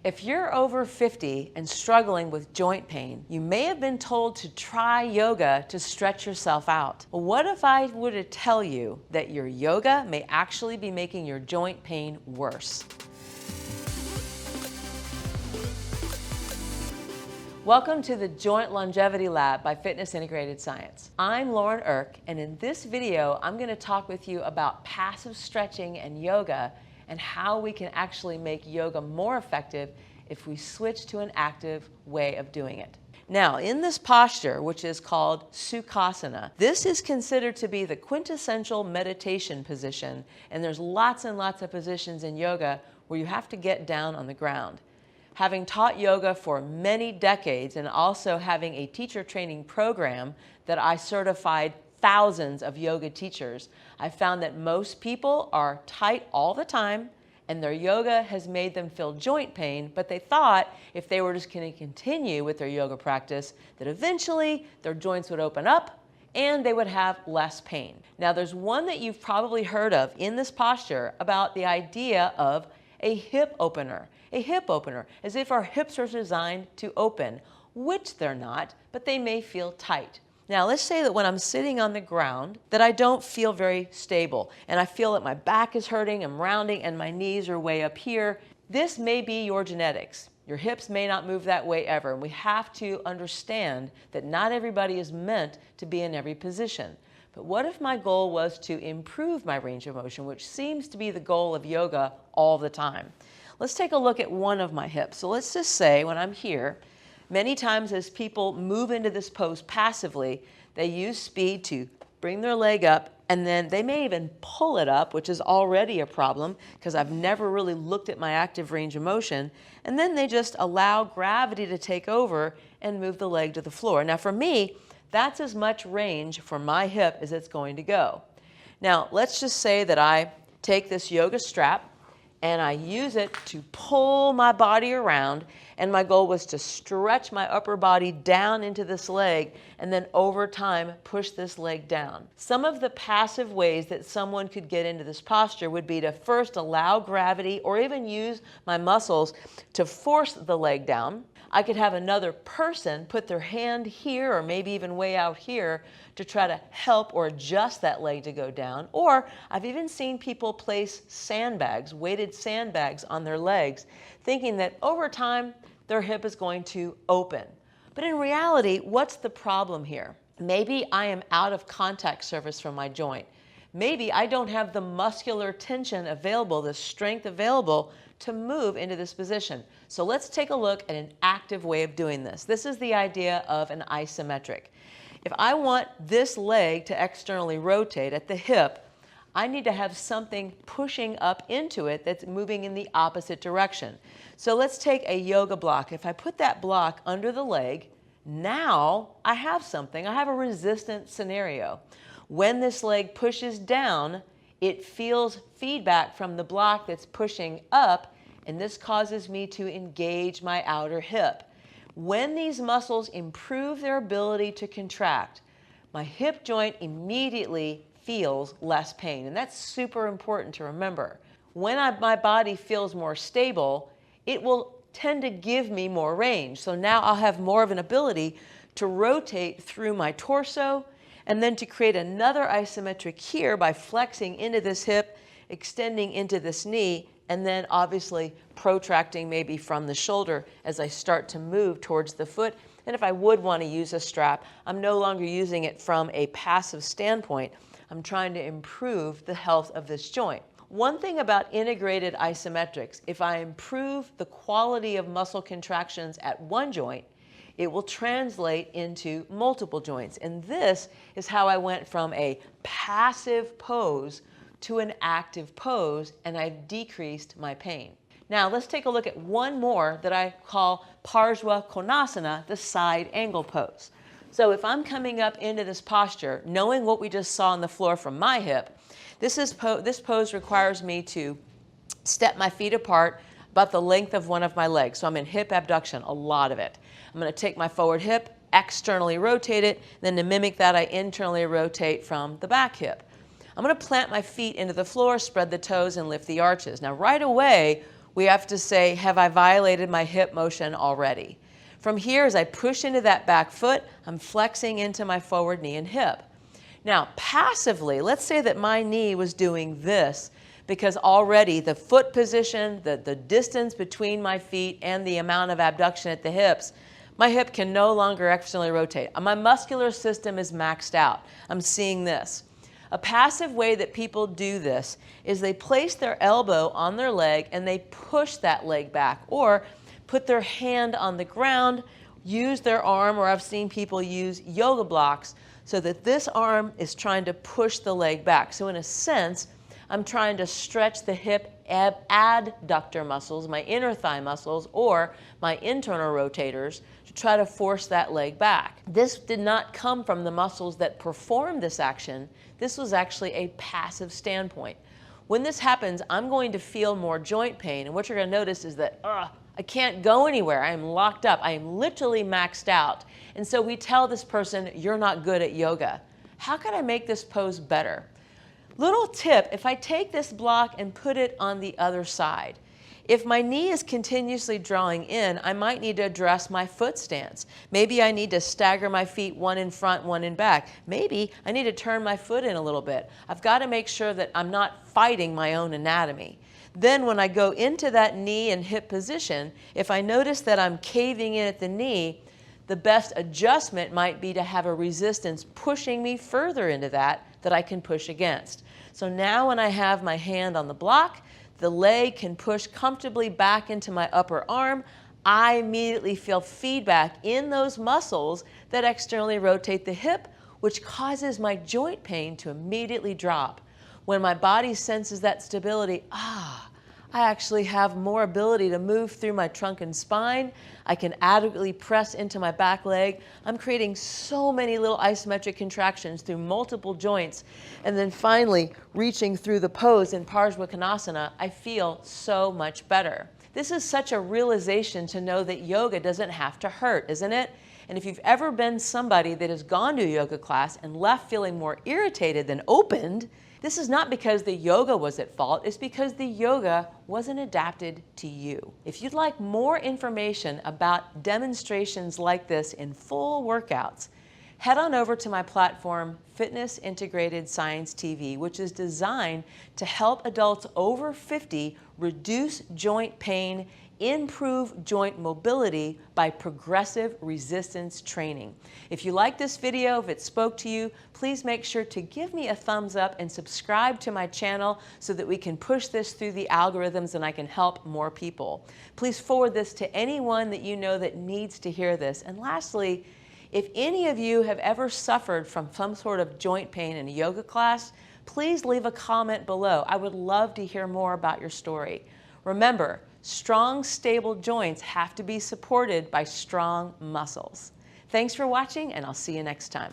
If you're over 50 and struggling with joint pain, you may have been told to try yoga to stretch yourself out. Well, what if I were to tell you that your yoga may actually be making your joint pain worse? Welcome to the Joint Longevity Lab by Fitness Integrated Science. I'm Lauren Irk, and in this video, I'm going to talk with you about passive stretching and yoga and how we can actually make yoga more effective if we switch to an active way of doing it. Now, in this posture, which is called Sukhasana, this is considered to be the quintessential meditation position, and there's lots and lots of positions in yoga where you have to get down on the ground. Having taught yoga for many decades and also having a teacher training program that I certified thousands of yoga teachers, I found that most people are tight all the time and their yoga has made them feel joint pain, but they thought if they were just going to continue with their yoga practice that eventually their joints would open up and they would have less pain. Now there's one that you've probably heard of in this posture about the idea of a hip opener. A hip opener, as if our hips are designed to open, which they're not, but they may feel tight. Now let's say that when I'm sitting on the ground that I don't feel very stable and I feel that my back is hurting, I'm rounding and my knees are way up here. This may be your genetics. Your hips may not move that way ever, and we have to understand that not everybody is meant to be in every position. But what if my goal was to improve my range of motion, which seems to be the goal of yoga all the time? Let's take a look at one of my hips. So let's just say when I'm here, many times as people move into this pose passively, they use speed to bring their leg up, and then they may even pull it up, which is already a problem because I've never really looked at my active range of motion, and then they just allow gravity to take over and move the leg to the floor. Now for me, that's as much range for my hip as it's going to go. Now let's just say that I take this yoga strap and I use it to pull my body around, and my goal was to stretch my upper body down into this leg and then over time push this leg down. Some of the passive ways that someone could get into this posture would be to first allow gravity or even use my muscles to force the leg down. I could have another person put their hand here or maybe even way out here to try to help or adjust that leg to go down. Or I've even seen people place sandbags, weighted sandbags on their legs, thinking that over time their hip is going to open. But in reality, what's the problem here? Maybe I am out of contact surface from my joint. Maybe I don't have the muscular tension available, the strength available to move into this position. So let's take a look at an active way of doing this. This is the idea of an isometric. If I want this leg to externally rotate at the hip, I need to have something pushing up into it that's moving in the opposite direction. So let's take a yoga block. If I put that block under the leg, now I have something. I have a resistant scenario. When this leg pushes down, it feels feedback from the block that's pushing up, and this causes me to engage my outer hip. When these muscles improve their ability to contract, my hip joint immediately feels less pain, and that's super important to remember. When my body feels more stable, it will tend to give me more range. So now I'll have more of an ability to rotate through my torso and then to create another isometric here by flexing into this hip, extending into this knee, and then obviously protracting maybe from the shoulder as I start to move towards the foot. And if I would want to use a strap, I'm no longer using it from a passive standpoint. I'm trying to improve the health of this joint. One thing about integrated isometrics, if I improve the quality of muscle contractions at one joint, it will translate into multiple joints. And this is how I went from a passive pose to an active pose, and I've decreased my pain. Now let's take a look at one more that I call Parsva Konasana, the side angle pose. So if I'm coming up into this posture, knowing what we just saw on the floor from my hip, this pose requires me to step my feet apart about the length of one of my legs. So I'm in hip abduction, a lot of it. I'm going to take my forward hip, externally rotate it, then to mimic that I internally rotate from the back hip. I'm going to plant my feet into the floor, spread the toes, and lift the arches. Now right away, we have to say, have I violated my hip motion already? From here, as I push into that back foot, I'm flexing into my forward knee and hip. Now, passively, let's say that my knee was doing this because already the foot position, the distance between my feet and the amount of abduction at the hips, my hip can no longer externally rotate. My muscular system is maxed out. I'm seeing this. A passive way that people do this is they place their elbow on their leg and they push that leg back, or put their hand on the ground, use their arm, or I've seen people use yoga blocks so that this arm is trying to push the leg back. So in a sense, I'm trying to stretch the hip adductor muscles, my inner thigh muscles, or my internal rotators to try to force that leg back. This did not come from the muscles that perform this action. This was actually a passive standpoint. When this happens, I'm going to feel more joint pain, and what you're going to notice is that I can't go anywhere. I am locked up. I am literally maxed out. And so we tell this person, you're not good at yoga. How can I make this pose better? Little tip, if I take this block and put it on the other side, if my knee is continuously drawing in, I might need to address my foot stance. Maybe I need to stagger my feet, one in front, one in back. Maybe I need to turn my foot in a little bit. I've got to make sure that I'm not fighting my own anatomy. Then when I go into that knee and hip position, if I notice that I'm caving in at the knee, the best adjustment might be to have a resistance pushing me further into that I can push against. So now when I have my hand on the block, the leg can push comfortably back into my upper arm. I immediately feel feedback in those muscles that externally rotate the hip, which causes my joint pain to immediately drop. When my body senses that stability, I actually have more ability to move through my trunk and spine. I can adequately press into my back leg. I'm creating so many little isometric contractions through multiple joints. And then finally, reaching through the pose in Parsva Konasana, I feel so much better. This is such a realization to know that yoga doesn't have to hurt, isn't it? And if you've ever been somebody that has gone to a yoga class and left feeling more irritated than opened, this is not because the yoga was at fault, it's because the yoga wasn't adapted to you. If you'd like more information about demonstrations like this in full workouts, head on over to my platform, Fitness Integrated Science TV, which is designed to help adults over 50 reduce joint pain, improve joint mobility by progressive resistance training. If you like this video, if it spoke to you, please make sure to give me a thumbs up and subscribe to my channel so that we can push this through the algorithms and I can help more people. Please forward this to anyone that you know that needs to hear this. And lastly, if any of you have ever suffered from some sort of joint pain in a yoga class, please leave a comment below. I would love to hear more about your story. Remember, strong, stable joints have to be supported by strong muscles. Thanks for watching, and I'll see you next time.